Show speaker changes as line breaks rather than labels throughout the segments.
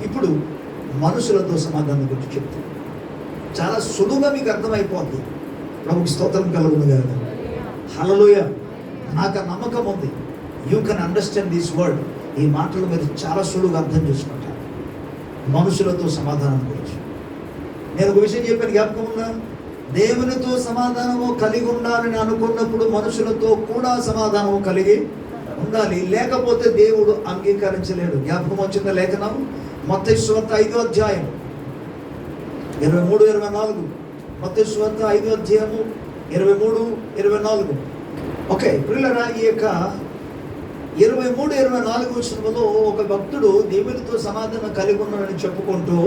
ఇప్పుడు మనుషులతో సమాధానం గురించి చెప్తాను. చాలా సులువుగా మీకు అర్థమైపోద్ది. ప్రభుకి స్తోత్రం కలుగును గాక. హల్లెలూయా. నాకు నమ్మకం ఉంది, you can understand this word. ఈ మాటలు మీరు చాలా సులువుగా అర్థం చేసుకుంటారు. మనుషులతో సమాధానం గురించి నేను ఒక విషయం చెప్పాను, జ్ఞాపకం ఉందా? దేవునితో సమాధానము కలిగి ఉండాలని అనుకున్నప్పుడు మనుషులతో కూడా సమాధానము కలిగి ఉండాలి, లేకపోతే దేవుడు అంగీకరించలేడు. జ్ఞాపకం వచ్చిందా లేఖనం? మత్తయి సువార్త 5వ అధ్యాయం 23-24. మత్తయి సువార్త 5వ అధ్యాయము 23-24. ఓకే పిల్లరా, ఈ యొక్క 23-24 వచనంలో ఒక భక్తుడు దేవునితో సమాధానం కలిగి ఉన్నానని చెప్పుకుంటూ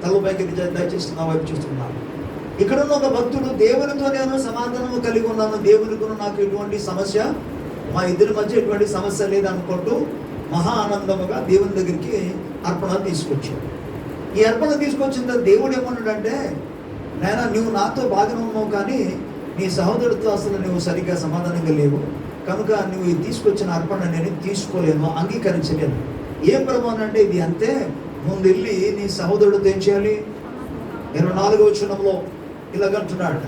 తలపైకి దయచేసి నా వైపు చూస్తున్నాను. ఇక్కడ ఉన్న ఒక భక్తుడు దేవునితో నేను సమాధానం కలిగి ఉన్నాను, దేవునితో నాకు ఎటువంటి సమస్య, మా ఇద్దరి మధ్య ఎటువంటి సమస్య లేదనుకుంటూ మహా ఆనందముగా దేవుని దగ్గరికి అర్పణ తీసుకొచ్చాడు. ఈ అర్పణ తీసుకొచ్చిన దేవుడు ఏమన్నాడంటే, నాయనా నువ్వు నాతో బాగానే ఉన్నావు, కానీ నీ సహోదరుడితో అసలు నువ్వు సరిగ్గా సమాధానంగా లేవు, కనుక నువ్వు తీసుకొచ్చిన అర్పణ నేను తీసుకోలేను, అంగీకరించలేను. ఏం ప్రభు అంటే, ఇది అంతే, ముందు వెళ్ళి నీ సహోదరుడితో ఏం చేయాలి? 24వ వచనంలో ఇలాగంటున్నాడు,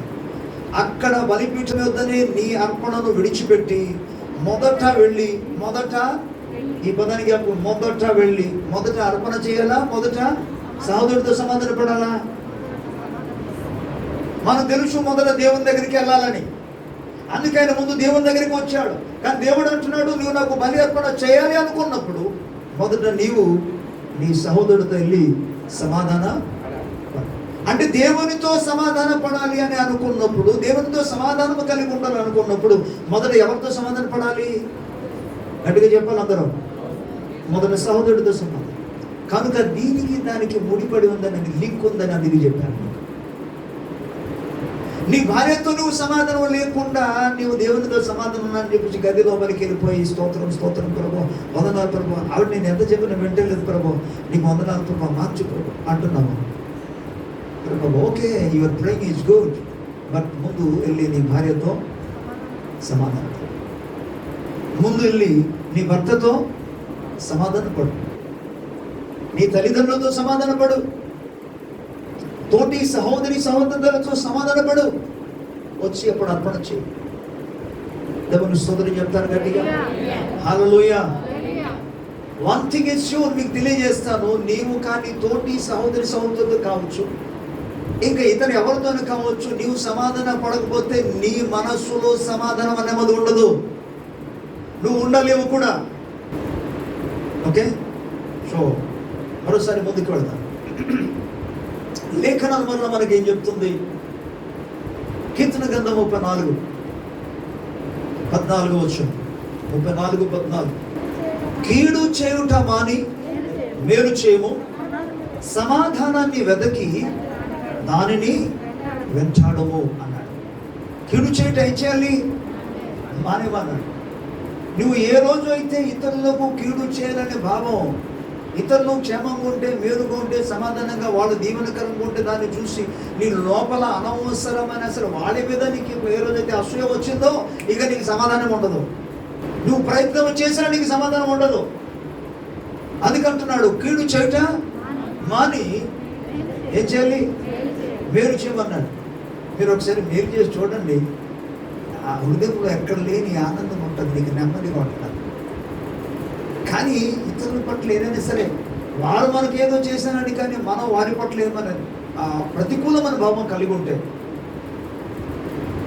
అక్కడ బలిపీఠం యొద్దనే నీ అర్పణను విడిచిపెట్టి మొదట వెళ్ళి, మొదట ఈ పదానికి మొదట వెళ్ళి, మొదట అర్పణ చేయాలా, మొదట సహోదరుడితో సమాధాన పడాలా? మనకు తెలుసు మొదట దేవుని దగ్గరికి వెళ్ళాలని, అందుకని ముందు దేవుని దగ్గరికి వచ్చాడు. కానీ దేవుడు అంటున్నాడు, నువ్వు నాకు బలి అర్పణ చేయాలి అనుకున్నప్పుడు మొదట నీవు నీ సహోదరుడితో వెళ్ళి సమాధాన, అంటే దేవునితో సమాధాన పడాలి అని అనుకున్నప్పుడు, దేవునితో సమాధానం కలిగి ఉండాలి అనుకున్నప్పుడు మొదట ఎవరితో సమాధాన పడాలి? గట్టిగా చెప్పాలి అందరూ, మొదట సహోదరుడితో సమాధానం. కనుక దీనికి దానికి ముడిపడి ఉందని, లింక్ ఉందని అందుకు చెప్పాను. నీ భార్యతో నువ్వు సమాధానం లేకుండా నీవు దేవునితో సమాధానం అని చెప్పి గది లోపలికి వెళ్ళిపోయి స్తోత్రం స్తోత్రం ప్రభు, వందనాలు ప్రభు, ఆవిడ నేను ఎంత చెప్పిన వింటలేదు ప్రభు, నీకు వందనాలు ప్రభు, మార్చు ప్రభు అంటున్నాము. ప్రభు okay, your praying is good, but ముందు వెళ్ళి నీ భార్యతో సమాధానం, ముందు వెళ్ళి నీ భర్తతో సమాధాన పడు, నీ తల్లిదండ్రులతో సమాధాన పడు, తోటి సహోదరి సహోదరులతో సమాధాన పడు, వచ్చి అప్పుడు అర్పణ చేయి. దేవుని స్తోత్రం చెప్తాను గట్టిగా, హల్లెలూయా. వన్ థింగ్ ఇస్ ష్యూర్, మీకు తెలియజేస్తాను, నీవు కానీ తోటి సహోదరి సహోదరులు కావచ్చు, ఇంకా ఇతను ఎవరితోనూ కావచ్చు, నీవు సమాధానం పడకపోతే నీ మనస్సులో సమాధానం అనేది ఉండదు, నువ్వు ఉండలేవు కూడా. ఓకే, సో మరోసారి ముందుకు వెళ్దాం. లేఖనాల వల్ల మనకి ఏం చెప్తుంది? కీర్తన గ్రంథం 34:14 34:14 కీడు చేయుట మాని మేలు చేయము, సమాధానాన్ని వెదకి దానిని వెంటాడము అన్నాడు. కీడు చేయుట ఏం చేయాలి? మానేమన్నాడు. నువ్వు ఏ రోజు అయితే ఇతరులకు కీడు చేయాలనే భావం, ఇతరులు క్షేమంగా ఉంటే, మేలుగా ఉంటే, సమాధానంగా వాళ్ళు దీవెనకరంగా ఉంటే దాన్ని చూసి నీ లోపల అనవసరమైన అసలు వాడి మీద నీకు ఏ రోజైతే అసూయ వచ్చిందో ఇక నీకు సమాధానం ఉండదు. నువ్వు ప్రయత్నం చేసినా నీకు సమాధానం ఉండదు. అందుకంటున్నాడు, కీడు చేయుట మాని ఏం చేయాలి? మేలు చేయమన్నాడు. మీరు ఒకసారి మేలు చేసి చూడండి, ఆ హృదయంలో ఎక్కడ లేని ఆనందం ఉంటుంది, నీకు నెమ్మదిగా ఉంటుంది. కానీ ఇతరుల పట్ల ఏదైనా సరే, వారు మనకి ఏదో చేశానని, కానీ మనం వారి పట్ల ఏమని ప్రతికూలమైన భావం కలిగి ఉంటే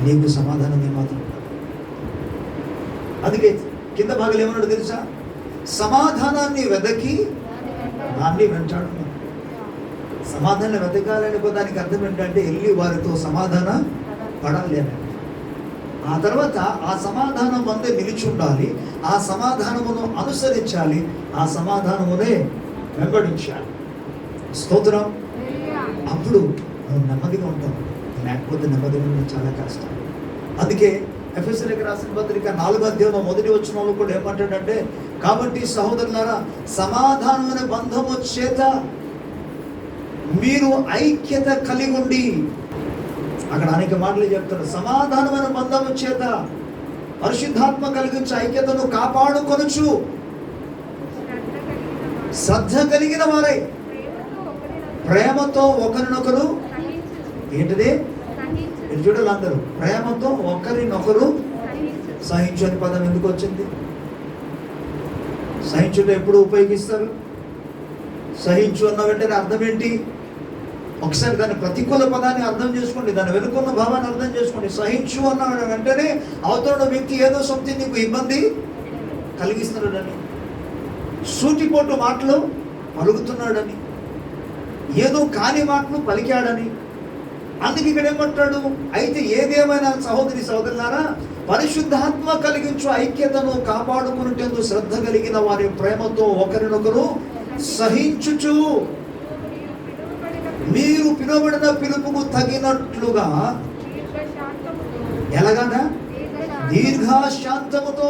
నీకు సమాధానం ఏమాత్రం. అందుకే కింద భాగాలు ఏమన్నాడు తెలుసా? సమాధానాన్ని వెదకి దాన్ని వెంటాడు. సమాధానం వెతకాలని దానికి అర్థం ఏంటంటే వెళ్ళి వారితో సమాధాన పడాలి అని. ఆ తర్వాత ఆ సమాధానం అందే నిలిచి ఉండాలి, ఆ సమాధానమును అనుసరించాలి, ఆ సమాధానమునే వెంబడించాలి. స్తోత్రం. అప్పుడు నువ్వు నెమ్మదిగా ఉంటావు, లేకపోతే నెమ్మదిగా ఉండడం చాలా కష్టం. అందుకే ఎఫెసీయులకు రాసిన పత్రిక 4వ అధ్యాయం 1వ వచనంలో కూడా ఏమంటాడంటే, కాబట్టి సహోదరులారా సమాధానమైన బంధము చేత మీరు ఐక్యత కలిగి ఉండి, అక్కడ అనేక మాటలు చెప్తారు. సమాధానమైన బంధము చేత పరిశుద్ధాత్మ కలిగించే ఐక్యతను కాపాడుకొనుచు శ్రద్ధ కలిగిన వారై ప్రేమతో ఒకరినొకరు ఏంటిది ఇది చూడాలి అందరూ. ప్రేమతో ఒకరినొకరు సహించు అనే పదం ఎందుకు వచ్చింది? సహించుట ఎప్పుడు ఉపయోగిస్తారు? సహించు అన్న వెంటనే అర్థం ఏంటి? ఒకసారి దాని ప్రతికూల పదాన్ని అర్థం చేసుకోండి, దాని వెనుకున్న భావాన్ని అర్థం చేసుకోండి. సహించు అన్న వెంటనే అవతల వ్యక్తి ఏదో సంథింగ్ నీకు ఇబ్బంది కలిగిస్తున్నాడని, సూటిపోటు మాటలు పలుకుతున్నాడని, ఏదో కాని మాటలు పలికాడని. అందుకు ఇక్కడ ఏమంటాడు? అయితే ఏదేమైనా సహోదరి సహోదరులారా, పరిశుద్ధాత్మ కలిగించు ఐక్యతను కాపాడుకునేందుకు శ్రద్ధ కలిగిన వారి ప్రేమతో ఒకరినొకరు సహించుచు మీరు పిలువబడిన పిలుపుకు తగినట్లుగా ఎలాగనా దీర్ఘశాంతముతో.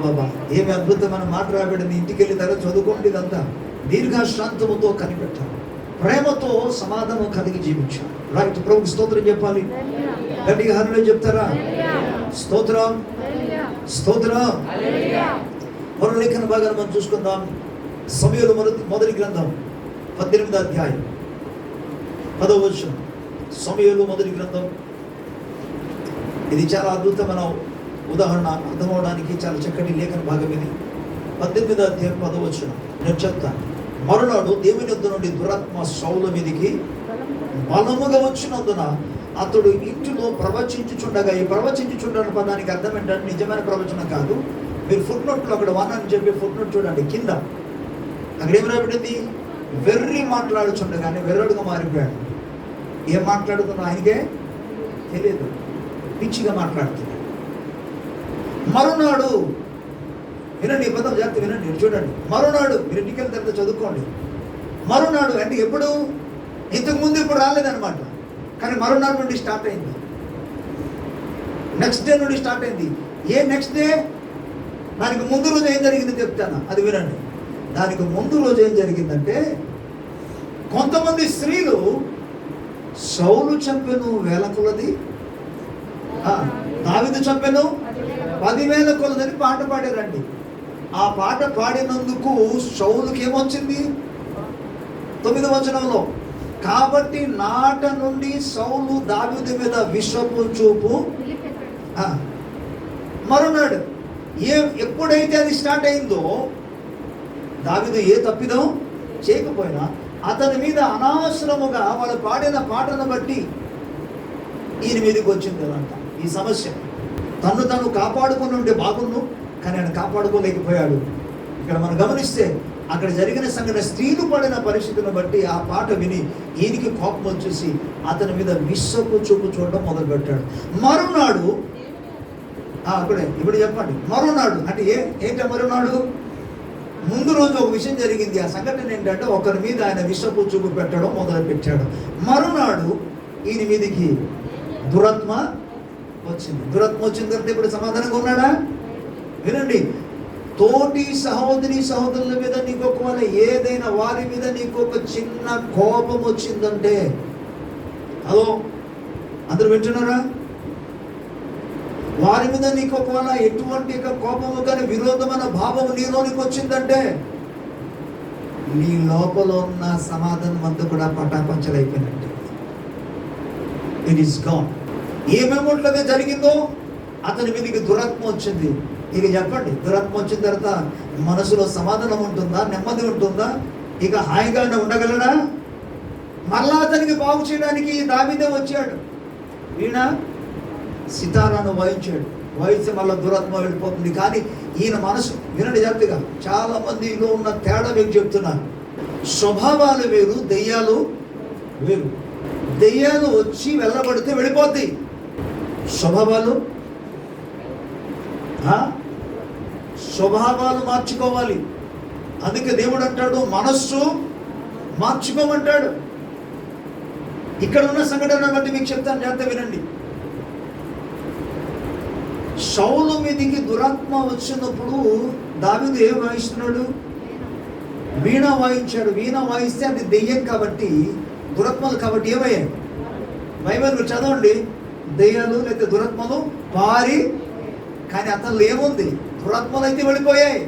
బాబా ఏమి అద్భుతమైన మాట రాబడింది. ఇంటికి వెళ్ళిన తర్వాత చదువుకోండి ఇదంతా. దీర్ఘశాంతముతో కనిపెట్టాలి, ప్రేమతో సమాధానం కలిగి జీవించాలి. రైట్, ప్రభుకి స్తోత్రం చెప్పాలి. గట్టిగా హల్లెలూయా చెప్తారా? స్తోత్రం స్తోత్రం. మరో లేఖన భాగాన్ని మనం చూసుకుందాం. సమూయేలు మొదటి గ్రంథం 18వ అధ్యాయం 10వ వచనం. సమూయేలు మొదటి గ్రంథం. ఇది చాలా అద్భుతమైన ఉదాహరణ, అర్థమవడానికి చాలా చక్కటి లేఖన భాగం ఇది. 18వ అధ్యాయం 10వ వచనం నేను చెప్తాను. మరునాడు దేవుని యొద్ద నుండి దురాత్మ సౌలు మీదికి బలముగా వచ్చినందున అతడు ఇంటిలో ప్రవచించుచుండగా, ఈ ప్రవచించుచుండని పదానికి అర్థం ఏంటంటే నిజమైన ప్రవచనం కాదు. మీరు ఫుట్ నోట్లో అక్కడ 1 అని చెప్పి ఫుట్ నోట్ చూడండి కింద. అక్కడ ఏమి రాబడింది? వెర్రి మాట్లాడుచుండగానే వెర్రడుగా మారిపోయాడు. ఏం మాట్లాడుతున్నా ఆయనకే తెలియదు, పిచ్చిగా మాట్లాడుతున్నాడు. మరునాడు వినండి, ఈ పదం జాగ్రత్త వినండి, చూడండి. మరునాడు, మీరు ఇంటికి వెళ్ళిన తర్వాత చదువుకోండి. మరునాడు అంటే ఎప్పుడు? ఇంతకుముందు ఇప్పుడు రాలేదనమాట, కానీ మరునాడు నుండి స్టార్ట్ అయింది. నెక్స్ట్ డే నుండి స్టార్ట్ అయింది. ఏ నెక్స్ట్ డే? దానికి ముందు రోజు ఏం జరిగింది చెప్తాను, అది వినండి. దానికి ముందు రోజు ఏం జరిగిందంటే, కొంతమంది స్త్రీలు సౌలు చంపెను 1000 కొలది, దావీదు చంపెను 10,000 కొలదని పాట పాడారండి. ఆ పాట పాడినందుకు సౌలుకి ఏమొచ్చింది? 9వ వచనంలో, కాబట్టి నాట నుండి సౌలు దావీదు మీద విషపు చూపు. మరునాడు ఎప్పుడైతే అది స్టార్ట్ అయిందో, దావీదు ఏ తప్పిదం చేయకపోయినా అతని మీద అనవసరముగా వాళ్ళు పాడిన పాటను బట్టి ఈయన మీదకి వచ్చింది అంట ఈ సమస్య. తను కాపాడుకుని ఉండే బాగుండు, కానీ ఆయన కాపాడుకోలేకపోయాడు. ఇక్కడ మనం గమనిస్తే అక్కడ జరిగిన సంఘటన, స్త్రీలు పడిన పరిస్థితిని బట్టి ఆ పాట విని ఈయనకి కోపం వచ్చేసి అతని మీద విషపు చూపు చూడడం మొదలుపెట్టాడు. మరునాడు అక్కడే ఇప్పుడు చెప్పండి. మరునాడు అంటే ఏంటో మరునాడు? ముందు రోజు ఒక విషయం జరిగింది. ఆ సంఘటన ఏంటంటే ఒకరి మీద ఆయన విషపు చూపు పెట్టడం మొదలు పెట్టాడు. మరునాడు ఈయన మీదకి దురాత్మ వచ్చింది. దురాత్మ వచ్చిన తర్వాత ఇప్పుడు సమాధానంగా ఉన్నాడా? వినండి, తోటి సహోదరుల మీద నీకు ఒకవేళ ఏదైనా వారి మీద నీకు ఒక చిన్న కోపం వచ్చిందంటే, హలో అందరూ వింటున్నారా? వారి మీద నీకు ఒకవేళ ఎటువంటి కోపము కానీ విరోధమైన భావము నీలోనికి వచ్చిందంటే, నీ లోపల ఉన్న సమాధానం అంతా కూడా పటాపంచలైపోయినట్టు. It is gone. ఏమేమిట్లదే జరిగిందో అతని మీదకి దురాత్మ వచ్చింది. ఇక చెప్పండి, దురాత్మ వచ్చిన తర్వాత మనసులో సమాధానం ఉంటుందా? నెమ్మది ఉంటుందా? ఇక హాయిగానే ఉండగలడా? మళ్ళా అతనికి బాగు చేయడానికి దావీదే వచ్చాడు. ఈయన సితారాను వాయిస్తే మళ్ళీ దురాత్మ వెళ్ళిపోతుంది. కానీ ఈయన మనసు, వినండి జాగ్రత్తగా, చాలా మందిలో ఉన్న తేడా మీకు చెప్తున్నారు. స్వభావాలు వేరు, దెయ్యాలు వేరు. దెయ్యాలు వచ్చి వెళ్ళబడితే వెళ్ళిపోతాయి. స్వభావాలు మార్చుకోవాలి. అందుకే దేవుడు అంటాడు మనస్సు మార్చుకోమంటాడు. ఇక్కడ ఉన్న సంఘటన బట్టి మీకు చెప్తాను, జాగ్రత్త వినండి. సౌలు మీదికి దురాత్మ వచ్చినప్పుడు దావీదు ఏం వాయిస్తున్నాడు? వీణ వాయించాడు. వీణ వాయిస్తే అది దెయ్యం కాబట్టి, దురాత్మలు కాబట్టి ఏమయ్యాయి? బైబిల్ మీరు చదవండి, దెయ్యాలు లేకపోతే దురాత్మలు పారి, కానీ అతను ఏముంది? దురాత్మలు అయితే వెళ్ళిపోయాయి.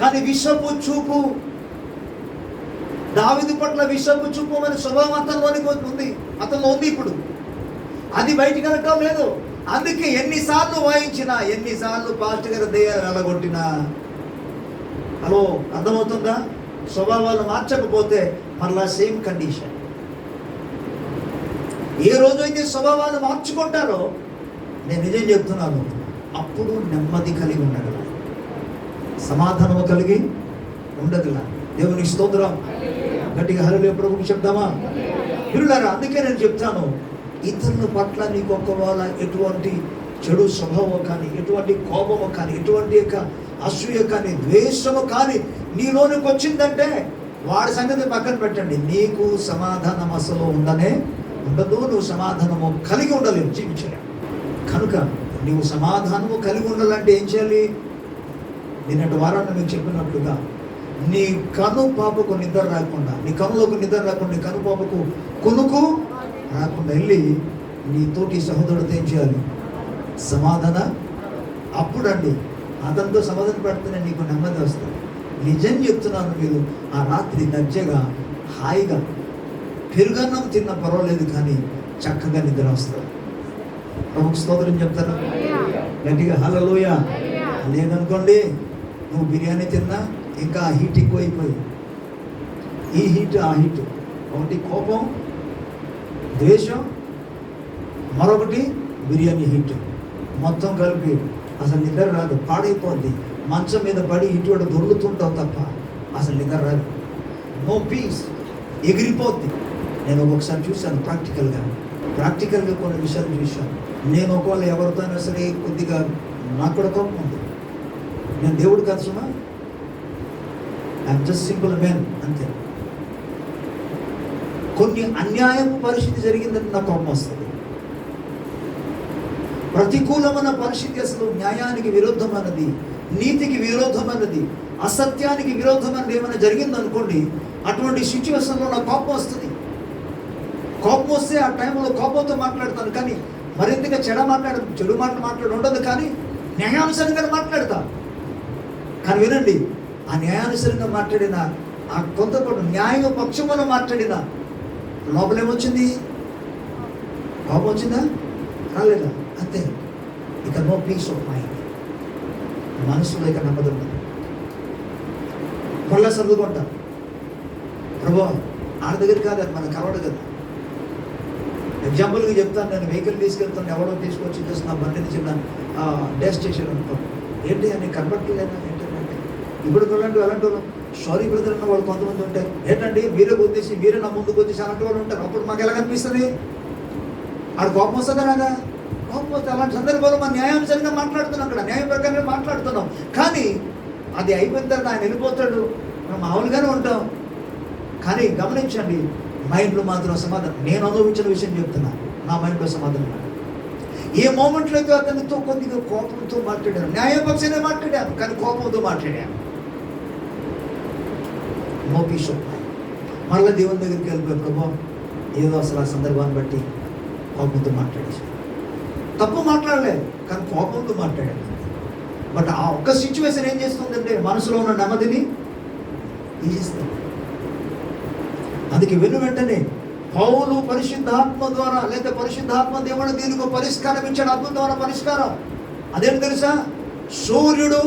కానీ విషపు చూపు, దావీదు పట్ల విషపు చూపు అనే స్వభావం అతనిలోనికి ఉంది, అతనిలో ఉంది. ఇప్పుడు అది బయటికి వెళ్ళటం లేదు. అందుకే ఎన్నిసార్లు వాయించినా, ఎన్నిసార్లు పాస్టర్ గారి దెయ్యాలు వెళ్ళగొట్టినా, హలో అర్థమవుతుందా? స్వభావాలు మార్చకపోతే మరలా సేమ్ కండిషన్. ఏ రోజైతే స్వభావాలు మార్చుకుంటారో, నేను నిజం చెప్తున్నాను, అప్పుడు నెమ్మది కలిగి ఉండగల, సమాధానము కలిగి ఉండగల. దేవునికి స్తోత్రం. గట్టిగా హల్లెలూయా ప్రభువుకి చెప్దామా? పిల్లలారా, అందుకే నేను చెప్తాను, ఇతరుల పట్ల నీకు ఒకవేళ ఎటువంటి చెడు స్వభావం కానీ, ఎటువంటి కోపము కానీ, ఎటువంటి యొక్క అసూయ కానీ, ద్వేషము కానీ నీలోనికి వచ్చిందంటే వాడి సంగతి పక్కన పెట్టండి. నీకు సమాధానం అసలు ఉండనే ఉండదు. నువ్వు సమాధానము కలిగి ఉండలేవు, జీవించలేవు. కనుక నువ్వు సమాధానము కలిగి ఉండాలంటే ఏం చేయాలి? నిన్నటి వారాన్ని మీకు చెప్పినట్లుగా, నీ కను పాపకు నిద్ర రాకుండా, నీ కనులకు నిద్ర రాకుండా, నీ కను పాపకు కొనుకు రాకుండా వెళ్ళి నీ తోటి సహోదరుడితో ఏం చేయాలి? సమాధాన. అప్పుడండి అతనితో సమాధానం పెడితేనే నీకు నెమ్మది వస్తుంది. నిజం చెప్తున్నాను, మీరు ఆ రాత్రి దర్జగా హాయిగా పెరుగన్నం తిన్న పర్వాలేదు, కానీ చక్కగా నిద్ర వస్తుంది. ప్రభుకు స్తోత్రం చెప్తాను గట్టిగా హల్లెలూయా. లేదనుకోండి, నువ్వు బిర్యానీ తిన్నా ఇంకా ఆ హీట్ ఎక్కువైపోయి, ఈ హీట్ ఆ హీట్, ఒకటి కోపం ద్వేషం, మరొకటి బిర్యానీ హీట్, మొత్తం కలిపి అసలు నిద్ర రాదు, పాడైపోద్ది. మంచం మీద పడి ఇటు కూడా దొర్లుతుంటావు తప్ప అసలు నిద్ర రాదు. నో పీస్, ఎగిరిపోద్ది. నేను ఒక్కొక్కసారి చూశాను ప్రాక్టికల్గా కొన్ని విషయాలు చూశాను. నేను ఒకవేళ ఎవరితో అయినా సరే కొద్దిగా నాకు కూడా కోపం ఉంది, నేను దేవుడు కాదు సుమా, ఐఎమ్ జస్ట్ సింపుల్ మ్యాన్ అంతే. కొన్ని అన్యాయపు పరిస్థితి జరిగిందని నాకు కోపం వస్తుంది. ప్రతికూలమైన పరిస్థితి అసలు న్యాయానికి విరుద్ధమైనది, నీతికి విరోధమైనది, అసత్యానికి విరోధమైనది ఏమైనా జరిగిందనుకోండి, అటువంటి సిచ్యువేషన్లో నాకు కోపం వస్తుంది. కోపం వస్తే ఆ టైంలో కోపంతో మాట్లాడతాను, కానీ మరింతగా చెడు మాట్లాడి ఉండదు, కానీ న్యాయానుసారంగా మాట్లాడతా. కానీ వినండి, ఆ న్యాయానుసారంగా మాట్లాడిన ఆ కొంతపాటు న్యాయ పక్షమున మాట్లాడిన లోపల ఏమొచ్చింది? కోపం వచ్చిందా? రాలేదా? అంతే. ఇక నో పీస్ ఆఫ్ మైండ్, మనసులో ఇక నెమ్మది ఉండదు. మళ్ళా సర్దుకుంటా, ప్రభా ఆడ దగ్గర కాదు, అది మనకు కలవడు కదా. ఎగ్జాంపుల్గా చెప్తాను, నేను వెహికల్ తీసుకెళ్తాను, ఎవడో తీసుకొచ్చి చేసిన నా బండిని చిన్న డెస్టినేషన్ అనుకో, ఏంటి అని కనబట్టలేదా ఏంటంటే, ఇప్పుడు అలాంటి వాళ్ళు సారీ బ్రదర్ అన్న వాళ్ళు కొంతమంది ఉంటారు, ఏంటండి మీరే గుద్దేసి మీరే నా ముందుకు వచ్చేసి అలాంటి వాళ్ళు ఉంటారు. అప్పుడు మాకు ఎలా కనిపిస్తుంది? ఆడ కోపం వస్తుందా రాదా? కోపం వస్తే అలాంటి సందర్భాలు మనం న్యాయానుసారంగా మాట్లాడుతున్నాం, అక్కడ న్యాయం ప్రకారంగా మాట్లాడుతున్నాం. కానీ అది అయిపోయిన తర్వాత ఆయన వెళ్ళిపోతాడు, మనం మామూలుగానే ఉంటాం. కానీ గమనించండి, మైండ్లో మాత్రం సమాధానం. నేను అనుభవించిన విషయం చెప్తున్నా, నా మైండ్లో సమాధానం. ఏ మూమెంట్లో అయితే అతనితో కొద్దిగా కోపంతో మాట్లాడాను, న్యాయపక్షంగా మాట్లాడాను, కానీ కోపంతో మాట్లాడాను. No peace of mind. మళ్ళీ దేవుని దగ్గరికి వెళ్ళిపోయి, ప్రభా ఏదో అసలు ఆ సందర్భాన్ని బట్టి కోపంతో మాట్లాడేసాను. తప్పు మాట్లాడలేదు, కానీ కోపంతో మాట్లాడాను. బట్ ఆ ఒక్క సిచ్యువేషన్ ఏం చేస్తుందంటే మనసులో ఉన్న నెమ్మదిని తీసేస్తుంది. అందుకే వెంటనే పౌలు పరిశుద్ధాత్మ ద్వారా, లేదా పరిశుద్ధాత్మ దేవుడు దీనికి పరిష్కారం ఇచ్చాడు, అద్భుతమైన పరిష్కారం. అదేంటి తెలుసా? సూర్యుడు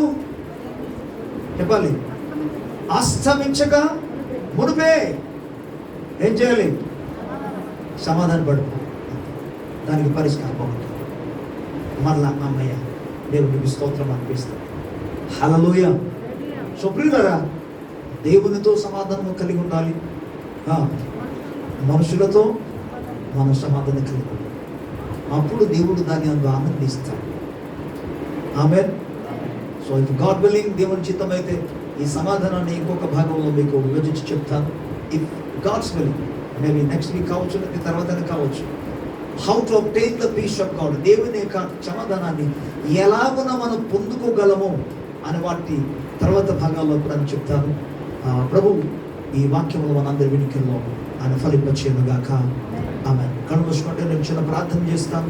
చెప్పాలి అస్తమించక మునిపే ఏం చేయాలి? సమాధాన పడుకో. దానికి పరిష్కారం అవుతుంది. మరలా అమ్మయ్య దేవుడికి స్తోత్రం అనిపిస్తుంది. హల్లెలూయా. ప్రియులారా, దేవునితో సమాధానం కలిగి ఉండాలి, మనుషులతో మనం సమాధానం కలిగి ఉండాలి. అప్పుడు దేవుడు దాన్ని అందులో ఆనందిస్తాడు. ఆమేన్. సో ఇఫ్ గాడ్ విల్లింగ్, దేవుని చిత్తం అయితే ఈ సమాధానాన్ని ఇంకొక భాగంలో మీకు విభజించి చెప్తాను. If God's willing, maybe next week కావచ్చు, లేకపోతే తర్వాత కావచ్చు. How to obtain the peace of God, దేవుని యొక్క సమాధానాన్ని ఎలాగున మనం పొందుకోగలము అనే వాటి తర్వాత భాగాల్లో కూడా చెప్తాను. ప్రభు ఈ వాక్యంలో మనందరి వినికిల్లో ఆయన ఫలింపచేయునుగాక. ఆమేన్. కళ్ళు మూసుకుంటే నేను చిన్న ప్రార్థన చేస్తాను.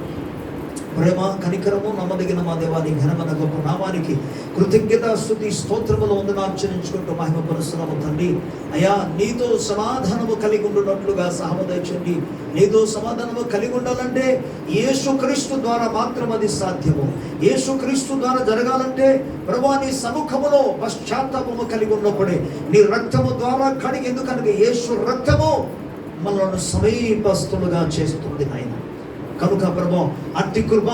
ప్రేమ కనికరము నమ్మదగిన మా దేవాని ఘనమైన గొప్ప నామానికి కృతజ్ఞత స్తుతి స్తోత్రములు వందనార్చనించుకుంటూ మహిమ పరుస్తున్నాము తండ్రి. అయ్యా, నీతో సమాధానము కలిగి ఉండునట్లుగా సహమదయచండి. నీతో సమాధానము కలిగి ఉండాలంటే యేసుక్రీస్తు ద్వారా మాత్రం అది సాధ్యము. యేసుక్రీస్తు ద్వారా జరగాలంటే ప్రభువా నీ సముఖములో పశ్చాత్తాపము కలిగి ఉన్నప్పుడే నీ రక్తము ద్వారా కడిగి, ఎందుకనగా యేసు రక్తము మనల్ని సమీపస్తులుగా చేస్తుంది నాయన. కనుక ప్రభు అట్టి కృప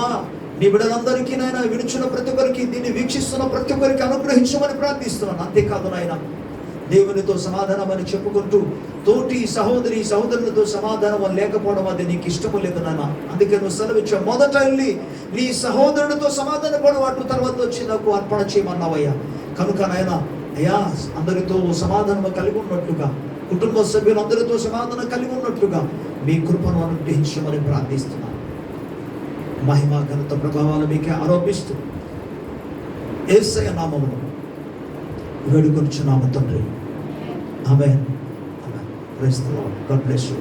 నీ బిడ్డలందరికీ నాయన, విడుచున్న ప్రతి ఒక్కరికి, దీన్ని వీక్షిస్తున్న ప్రతి ఒక్కరికి అనుగ్రహించమని ప్రార్థిస్తున్నాను. అంతేకాదు నాయన, దేవునితో సమాధానం అని చెప్పుకుంటూ తోటి సహోదరి సహోదరులతో సమాధానం లేకపోవడం అది నీకు ఇష్టము లేదు నాన్న. అందుకే నువ్వు సెలవిచ్చావు, మొదట వెళ్ళి నీ సహోదరుడితో సమాధాన పడవాటు తర్వాత వచ్చి నాకు అర్పణ చేయమన్నావయ్యా. కనుక నాయన అయ్యా, అందరితో సమాధానం కలిగి ఉన్నట్లుగా, కుటుంబ సభ్యులందరితో సమాధానం కలిగి ఉన్నట్లుగా మీ కృపను అనుగ్రహించమని ప్రార్థిస్తున్నాను. మహిమ ఘనత ప్రభావాలు మీకే ఆరోపిస్తూ యేసయ్య నామములో వేడుకొనుచున్నాము తండ్రి. ఆమేన్. ఆమేన్. Praise the lord. God bless you.